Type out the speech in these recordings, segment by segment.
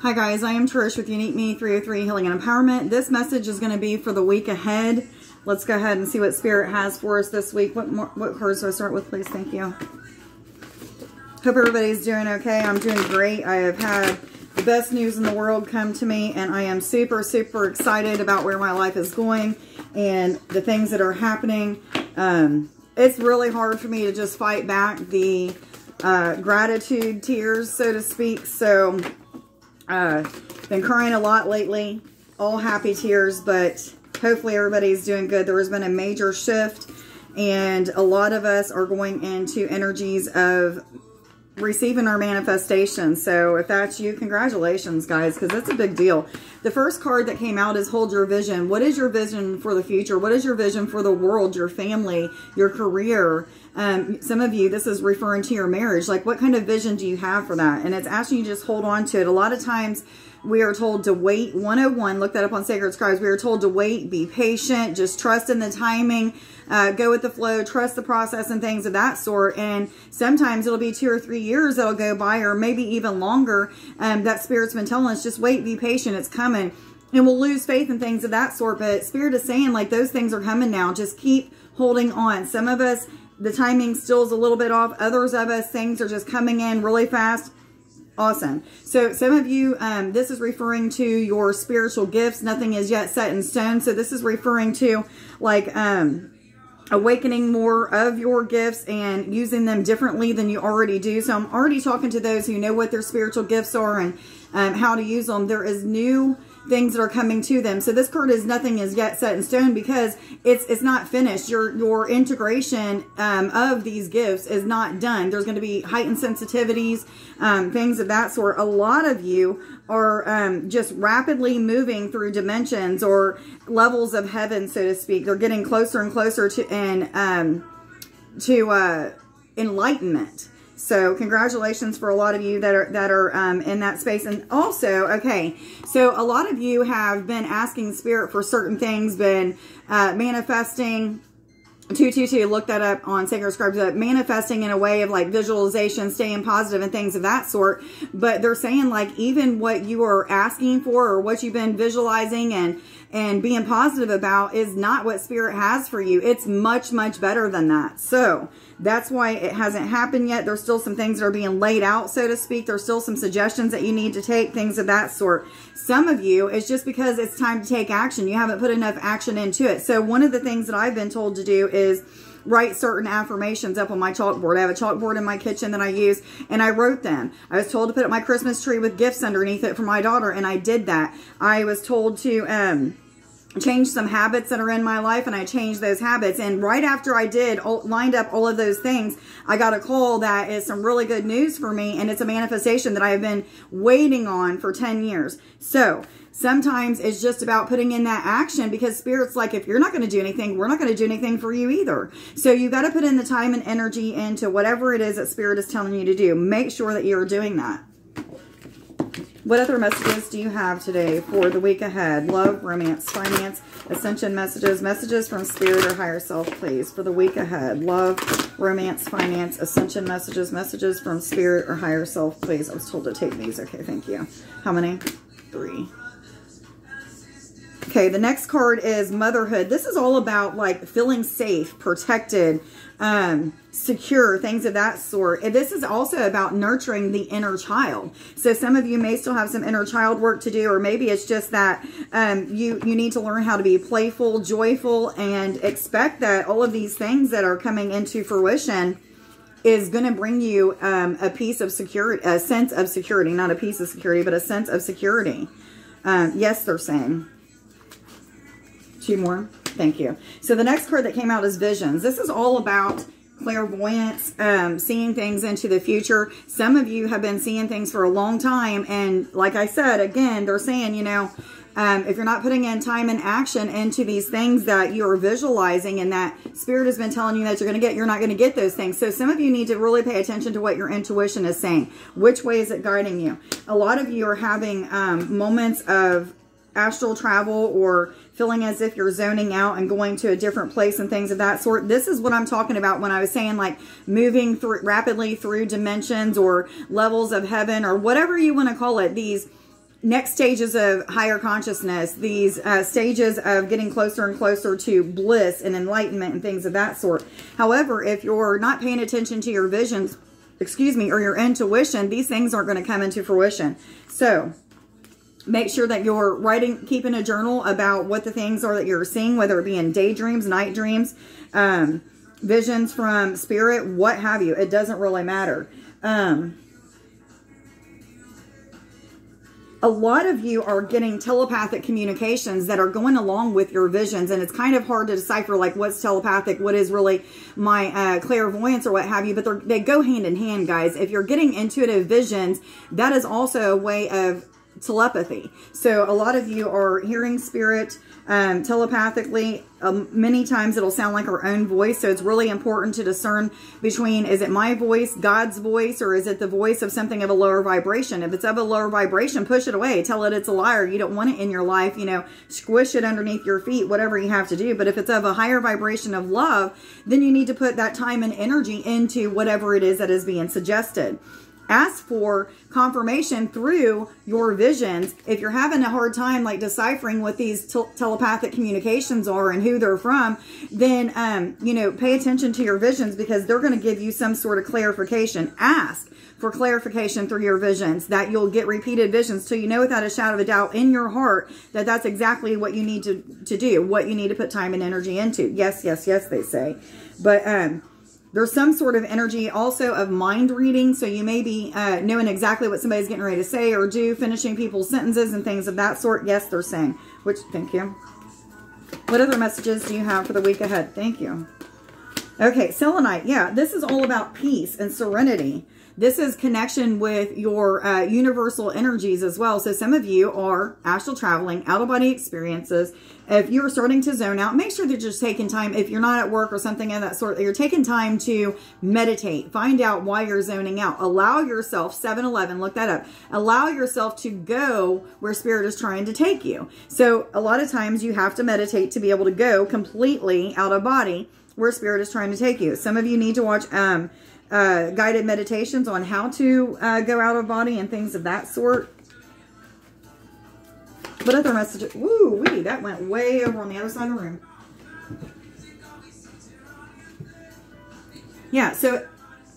Hi guys, I am Trish with Unique Me 303 Healing and Empowerment. This message is going to be for the week ahead. Let's go ahead and see what Spirit has for us this week. What cards do I start with, please? Thank you. Hope everybody's doing okay. I'm doing great. I have had the best news in the world come to me, and I am super, super excited about where my life is going and the things that are happening. It's really hard for me to just fight back the gratitude tears, so to speak. So been crying a lot lately, all happy tears, but hopefully everybody's doing good. There has been a major shift, and a lot of us are going into energies of receiving our manifestation. So if that's you, congratulations guys, because it's a big deal. The first card that came out is hold your vision. What is your vision for the future? What is your vision for the world, your family, your career? Some of you, this is referring to your marriage. Like, what kind of vision do you have for that? And it's asking you to just hold on to it. A lot of times we are told to wait. 101, look that up on Sacred Scribes. We are told to wait, be patient, just trust in the timing, go with the flow, trust the process and things of that sort. And sometimes it'll be 2 or 3 years that'll go by, or maybe even longer. That Spirit's been telling us, just wait, be patient, it's coming. And we'll lose faith in things of that sort. But Spirit is saying, like, those things are coming now. Just keep holding on. Some of us, the timing still is a little bit off. Others of us, things are just coming in really fast. Awesome. So some of you, this is referring to your spiritual gifts. Nothing is yet set in stone. So this is referring to, like, awakening more of your gifts and using them differently than you already do. So I'm already talking to those who know what their spiritual gifts are and how to use them. There is new things that are coming to them. So this card is nothing is yet set in stone, because it's not finished. Your integration of these gifts is not done. There's going to be heightened sensitivities, things of that sort. A lot of you are just rapidly moving through dimensions or levels of heaven, so to speak. They're getting closer and closer to enlightenment. So congratulations for a lot of you that are in that space. And also, okay, so a lot of you have been asking Spirit for certain things, been manifesting. 222, look that up on Sacred Scribes, manifesting in a way of like visualization, staying positive and things of that sort. But they're saying, like, even what you are asking for or what you've been visualizing and being positive about is not what Spirit has for you. It's much, much better than that. So that's why it hasn't happened yet. There's still some things that are being laid out, so to speak. There's still some suggestions that you need to take, things of that sort. Some of you, it's just because it's time to take action. You haven't put enough action into it. So one of the things that I've been told to do is write certain affirmations up on my chalkboard. I have a chalkboard in my kitchen that I use, and I wrote them. I was told to put up my Christmas tree with gifts underneath it for my daughter, and I did that. I was told to change some habits that are in my life, and I changed those habits. And right after I lined up all of those things, I got a call that is some really good news for me, and it's a manifestation that I have been waiting on for 10 years. So sometimes it's just about putting in that action, because Spirit's like, if you're not going to do anything, we're not going to do anything for you either. So you got to put in the time and energy into whatever it is that Spirit is telling you to do. Make sure that you're doing that. What other messages do you have today for the week ahead? Love, romance, finance, ascension messages. Messages from Spirit or higher self, please, for the week ahead. Love, romance, finance, ascension messages. Messages from Spirit or higher self, please. I was told to take these. Okay, thank you. How many? 3. Okay, the next card is Motherhood. This is all about, like, feeling safe, protected, secure, things of that sort. And this is also about nurturing the inner child. So some of you may still have some inner child work to do, or maybe it's just that you need to learn how to be playful, joyful, and expect that all of these things that are coming into fruition is going to bring you a piece of security, a sense of security, not a piece of security, but a sense of security. Yes, they're saying. 2 more. Thank you. So the next card that came out is Visions. This is all about clairvoyance, seeing things into the future. Some of you have been seeing things for a long time. And like I said, again, they're saying, you know, if you're not putting in time and action into these things that you're visualizing and that Spirit has been telling you that you're going to get, you're not going to get those things. So some of you need to really pay attention to what your intuition is saying. Which way is it guiding you? A lot of you are having moments of astral travel or feeling as if you're zoning out and going to a different place and things of that sort. This is what I'm talking about when I was saying, like, moving rapidly through dimensions or levels of heaven or whatever you want to call it. These next stages of higher consciousness, these stages of getting closer and closer to bliss and enlightenment and things of that sort. However, if you're not paying attention to your visions, excuse me, or your intuition, these things aren't going to come into fruition. So make sure that you're writing, keeping a journal about what the things are that you're seeing, whether it be in daydreams, night dreams, visions from spirit, what have you. It doesn't really matter. A lot of you are getting telepathic communications that are going along with your visions, and it's kind of hard to decipher like what's telepathic, what is really my clairvoyance or what have you, but they go hand in hand, guys. If you're getting intuitive visions, that is also a way of telepathy. So a lot of you are hearing spirit telepathically. Many times it'll sound like our own voice. So it's really important to discern between, is it my voice, God's voice, or is it the voice of something of a lower vibration? If it's of a lower vibration, push it away. Tell it it's a liar. You don't want it in your life. You know, squish it underneath your feet, whatever you have to do. But if it's of a higher vibration of love, then you need to put that time and energy into whatever it is that is being suggested. Ask for confirmation through your visions. If you're having a hard time like deciphering what these telepathic communications are and who they're from, then, you know, pay attention to your visions, because they're going to give you some sort of clarification. Ask for clarification through your visions, that you'll get repeated visions till you know without a shadow of a doubt in your heart that that's exactly what you need to do, what you need to put time and energy into. Yes, yes, yes, they say. But, there's some sort of energy also of mind reading. So you may be knowing exactly what somebody's getting ready to say or do, finishing people's sentences and things of that sort. Yes, they're saying. Which, thank you. What other messages do you have for the week ahead? Thank you. Okay, Selenite. Yeah, this is all about peace and serenity. This is connection with your universal energies as well. So some of you are astral traveling, out-of-body experiences. If you're starting to zone out, make sure that you're just taking time. If you're not at work or something of that sort, you're taking time to meditate. Find out why you're zoning out. Allow yourself, 7-Eleven, look that up. Allow yourself to go where spirit is trying to take you. So a lot of times you have to meditate to be able to go completely out of body where spirit is trying to take you. Some of you need to watch guided meditations on how to go out of body and things of that sort. What other messages? Woo wee, that went way over on the other side of the room. Yeah, so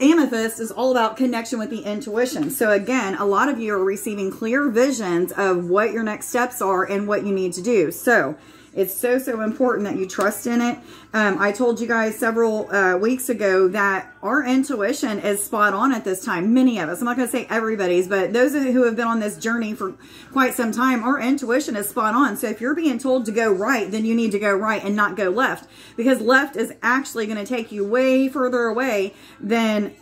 Amethyst is all about connection with the intuition. So again, a lot of you are receiving clear visions of what your next steps are and what you need to do. So it's so, so important that you trust in it. I told you guys several weeks ago that our intuition is spot on at this time. Many of us, I'm not going to say everybody's, but those who have been on this journey for quite some time, our intuition is spot on. So if you're being told to go right, then you need to go right and not go left, because left is actually going to take you way further away than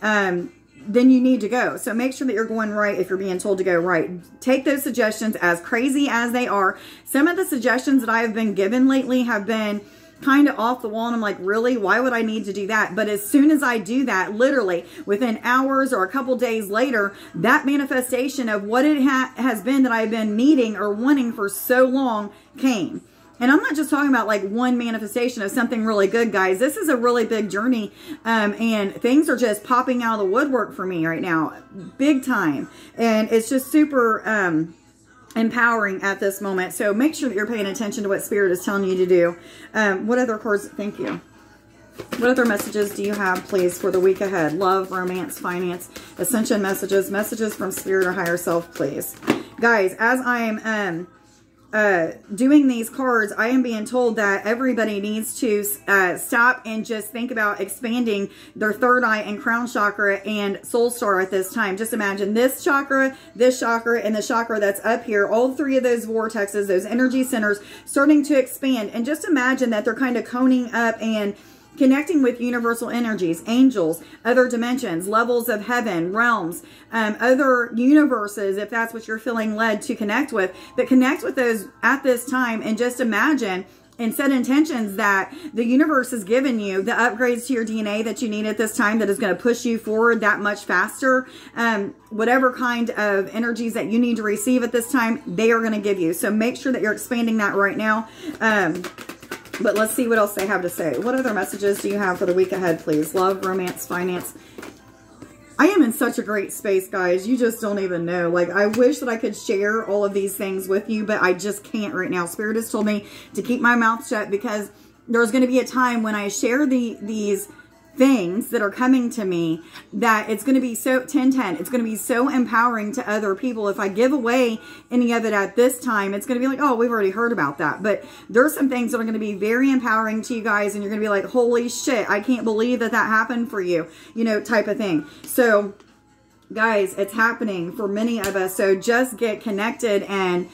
you need to go. So make sure that you're going right if you're being told to go right. Take those suggestions, as crazy as they are. Some of the suggestions that I have been given lately have been kind of off the wall, and I'm like, really? Why would I need to do that? But as soon as I do that, literally within hours or a couple days later, that manifestation of what it has been that I've been needing or wanting for so long came. And I'm not just talking about like one manifestation of something really good, guys. This is a really big journey. And things are just popping out of the woodwork for me right now. Big time. And it's just super empowering at this moment. So make sure that you're paying attention to what Spirit is telling you to do. What other cards? Thank you. What other messages do you have, please, for the week ahead? Love, romance, finance, ascension messages, messages from Spirit or higher self, please. Guys, as I'm doing these cards, I am being told that everybody needs to stop and just think about expanding their third eye and crown chakra and soul star at this time. Just imagine this chakra, and the chakra that's up here, all three of those vortexes, those energy centers starting to expand. And just imagine that they're kind of coning up and connecting with universal energies, angels, other dimensions, levels of heaven, realms, other universes, if that's what you're feeling led to connect with. But connect with those at this time, and just imagine and set intentions that the universe has given you the upgrades to your DNA that you need at this time, that is going to push you forward that much faster. Whatever kind of energies that you need to receive at this time, they are going to give you. So make sure that you're expanding that right now. But let's see what else they have to say. What other messages do you have for the week ahead, please? Love, romance, finance. I am in such a great space, guys. You just don't even know. Like, I wish that I could share all of these things with you, but I just can't right now. Spirit has told me to keep my mouth shut because there's going to be a time when I share these things that are coming to me that it's going to be so 10-10. It's going to be so empowering to other people. If I give away any of it at this time, it's going to be like, oh, we've already heard about that. But there's some things that are going to be very empowering to you guys, and you're going to be like, holy shit, I can't believe that happened for you, you know, type of thing. So guys, it's happening for many of us. So just get connected and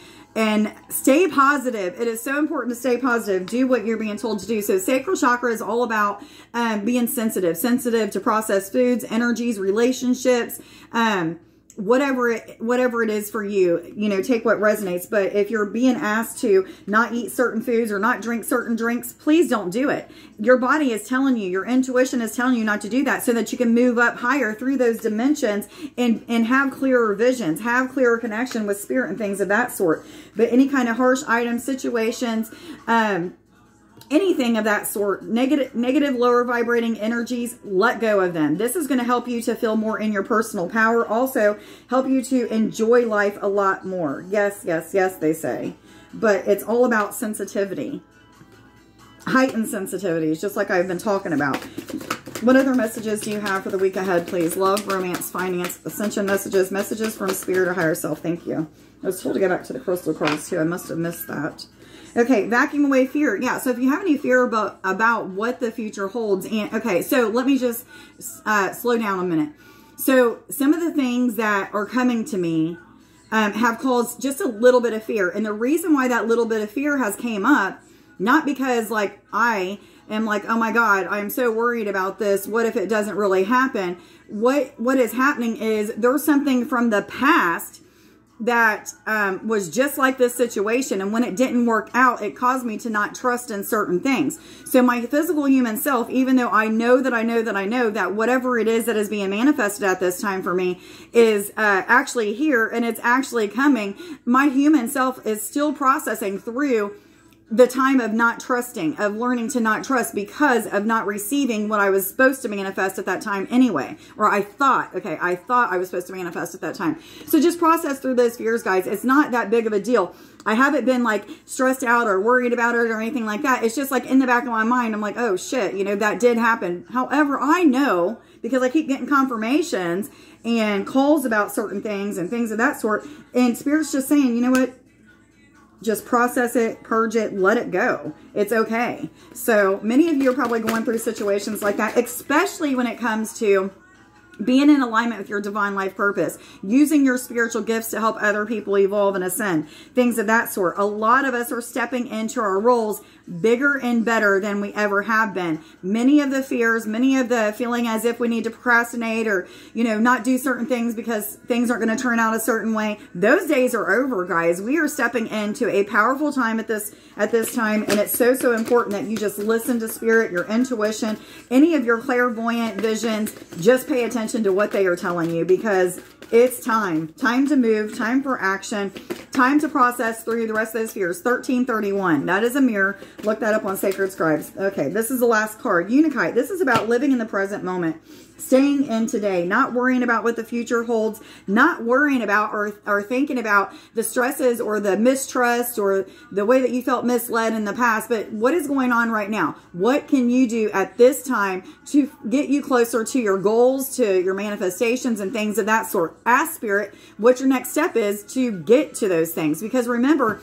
stay positive. It is so important to stay positive. Do what you're being told to do. So Sacral Chakra is all about being sensitive to processed foods, energies, relationships, whatever it is for you. You know, take what resonates. But if you're being asked to not eat certain foods or not drink certain drinks, please don't do it. Your body is telling you, your intuition is telling you not to do that so that you can move up higher through those dimensions and have clearer visions, have clearer connection with spirit and things of that sort. But any kind of harsh items, situations, anything of that sort, negative, lower vibrating energies, let go of them. This is going to help you to feel more in your personal power. Also, help you to enjoy life a lot more. Yes, yes, yes, they say. But it's all about sensitivity. Heightened sensitivities, just like I've been talking about. What other messages do you have for the week ahead, please? Love, romance, finance, ascension messages, messages from spirit or higher self. Thank you. I was told to go back to the crystal cards too. I must have missed that. Okay, vacuum away fear. Yeah, so if you have any fear about what the future holds, and okay, so let me just slow down a minute. So some of the things that are coming to me have caused just a little bit of fear, and the reason why that little bit of fear has came up, not because like I am like, oh my God, I'm so worried about this. What if it doesn't really happen? What is happening is there's something from the past that was just like this situation, and when it didn't work out, it caused me to not trust in certain things. So my physical human self, even though I know that whatever it is that is being manifested at this time for me is actually here and it's actually coming, my human self is still processing through the time of not trusting, of learning to not trust because of not receiving what I was supposed to manifest at that time anyway. Or I thought I was supposed to manifest at that time. So just process through those fears, guys. It's not that big of a deal. I haven't been like stressed out or worried about it or anything like that. It's just like in the back of my mind, I'm like, oh shit, you know, that did happen. However, I know because I keep getting confirmations and calls about certain things and things of that sort. And Spirit's just saying, you know what? Just process it, purge it, let it go. It's okay. So many of you are probably going through situations like that, especially when it comes to being in alignment with your divine life purpose, using your spiritual gifts to help other people evolve and ascend, things of that sort. A lot of us are stepping into our roles bigger and better than we ever have been. Many of the fears, many of the feeling as if we need to procrastinate or, you know, not do certain things because things aren't going to turn out a certain way. Those days are over, guys. We are stepping into a powerful time at this time, and it's so, so important that you just listen to spirit, your intuition, any of your clairvoyant visions. Just pay attention to what they are telling you because it's time to move, time for action, time to process through the rest of those fears. 1331, that is a mirror. Look that up on Sacred Scribes. Okay, this is the last card. Unikite. This is about living in the present moment, staying in today, not worrying about what the future holds, not worrying about or thinking about the stresses or the mistrust or the way that you felt misled in the past, but what is going on right now? What can you do at this time to get you closer to your goals, to your manifestations and things of that sort? Ask Spirit what your next step is to get to those things, because remember,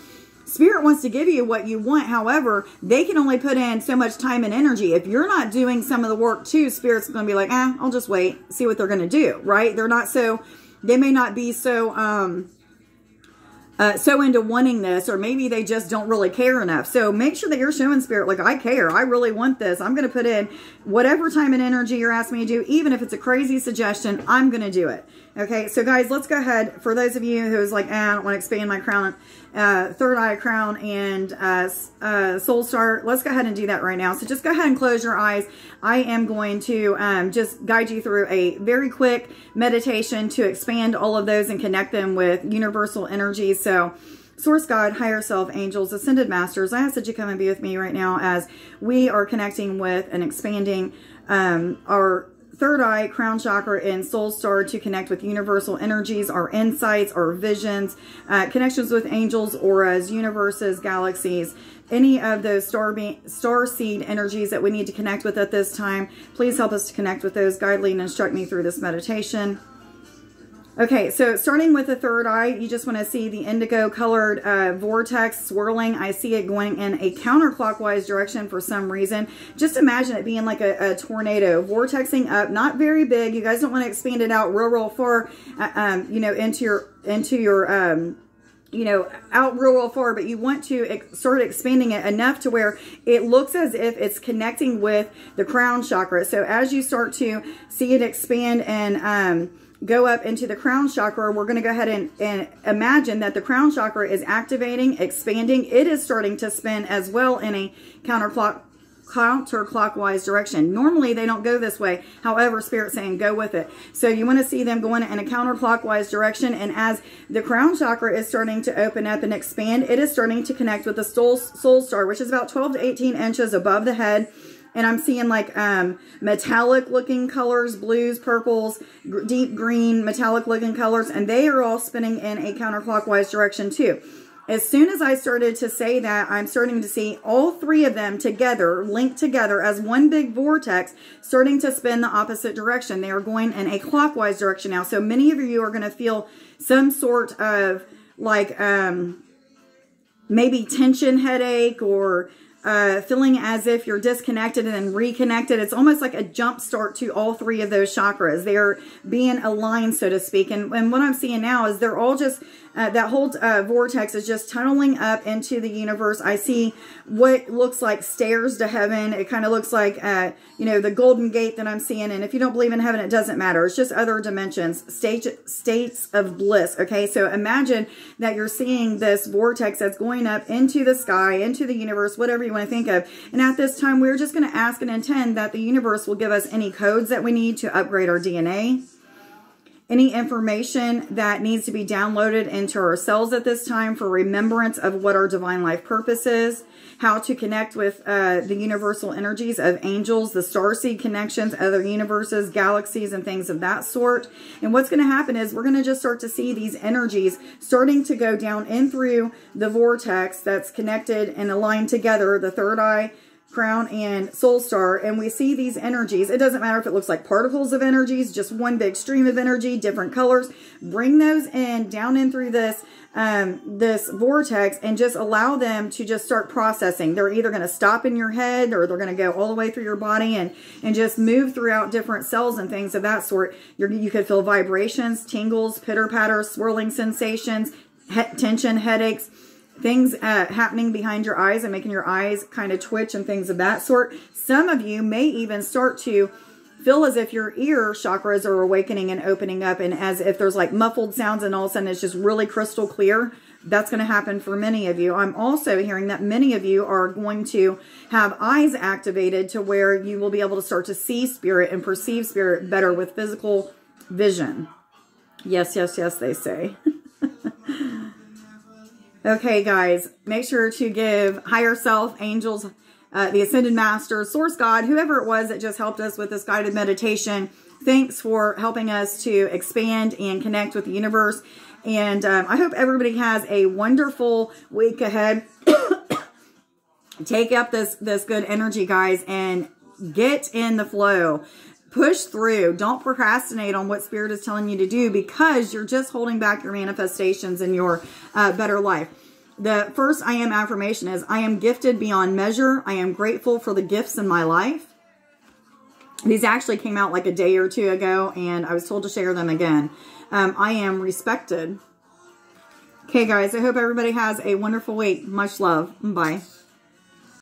Spirit wants to give you what you want. However, they can only put in so much time and energy. If you're not doing some of the work too, Spirit's going to be like, I'll just wait, see what they're going to do, right? They may not be so into wanting this, or maybe they just don't really care enough. So make sure that you're showing Spirit, like, I care. I really want this. I'm going to put in whatever time and energy you're asking me to do. Even if it's a crazy suggestion, I'm going to do it. Okay, so guys, let's go ahead. For those of you who's like, I don't want to expand my crown, third eye crown and soul star, let's go ahead and do that right now. So just go ahead and close your eyes. I am going to just guide you through a very quick meditation to expand all of those and connect them with universal energies. So Source God, higher self, angels, ascended masters, I ask that you come and be with me right now as we are connecting with and expanding our third eye, crown chakra, and soul star to connect with universal energies, our insights, our visions, connections with angels, auras, universes, galaxies, any of those star seed energies that we need to connect with at this time. Please help us to connect with those. Guide, lead, and instruct me through this meditation. Okay, so starting with the third eye, you just want to see the indigo colored vortex swirling. I see it going in a counterclockwise direction for some reason. Just imagine it being like a tornado, vortexing up, not very big. You guys don't want to expand it out real far, you know, into your you know, out real far, but you want to start expanding it enough to where it looks as if it's connecting with the crown chakra. So as you start to see it expand and go up into the crown chakra, we're going to go ahead and imagine that the crown chakra is activating, expanding. It is starting to spin as well in a counterclockwise direction. Normally they don't go this way. However, Spirit's saying go with it. So you want to see them going in a counterclockwise direction. And as the crown chakra is starting to open up and expand, it is starting to connect with the soul star, which is about 12 to 18 inches above the head. And I'm seeing like metallic looking colors, blues, purples, deep green, metallic looking colors. And they are all spinning in a counterclockwise direction too. As soon as I started to say that, I'm starting to see all three of them together, linked together as one big vortex, starting to spin the opposite direction. They are going in a clockwise direction now. So many of you are going to feel some sort of like maybe tension headache, or feeling as if you're disconnected and then reconnected. It's almost like a jump start to all three of those chakras. They're being aligned, so to speak. And what I'm seeing now is they're all just, that whole vortex is just tunneling up into the universe. I see what looks like stairs to heaven. It kind of looks like, you know, the golden gate that I'm seeing. And if you don't believe in heaven, it doesn't matter. It's just other dimensions, states of bliss. Okay, so imagine that you're seeing this vortex that's going up into the sky, into the universe, whatever you want to think of. And at this time, we're just going to ask and intend that the universe will give us any codes that we need to upgrade our DNA. Any information that needs to be downloaded into our cells at this time for remembrance of what our divine life purpose is, how to connect with the universal energies of angels, the starseed connections, other universes, galaxies, and things of that sort. And what's going to happen is we're going to just start to see these energies starting to go down in through the vortex that's connected and aligned together, the third eye, crown, and soul star. And we see these energies. It doesn't matter if it looks like particles of energies, just one big stream of energy, different colors. Bring those in, down in through this this vortex, and just allow them to just start processing. They're either going to stop in your head, or they're going to go all the way through your body and just move throughout different cells and things of that sort. You could feel vibrations, tingles, pitter-patter, swirling sensations, tension, headaches, things happening behind your eyes and making your eyes kind of twitch and things of that sort. Some of you may even start to feel as if your ear chakras are awakening and opening up, and as if there's like muffled sounds, and all of a sudden it's just really crystal clear. That's going to happen for many of you. I'm also hearing that many of you are going to have eyes activated to where you will be able to start to see spirit and perceive spirit better with physical vision. Yes, yes, yes, they say. Okay, guys, make sure to give higher self, angels, the Ascended Masters, Source God, whoever it was that just helped us with this guided meditation. Thanks for helping us to expand and connect with the universe. And I hope everybody has a wonderful week ahead. Take up this good energy, guys, and get in the flow. Push through. Don't procrastinate on what Spirit is telling you to do, because you're just holding back your manifestations and your better life. The first I am affirmation is, I am gifted beyond measure. I am grateful for the gifts in my life. These actually came out like a day or two ago, and I was told to share them again. I am respected. Okay, guys, I hope everybody has a wonderful week. Much love. Bye.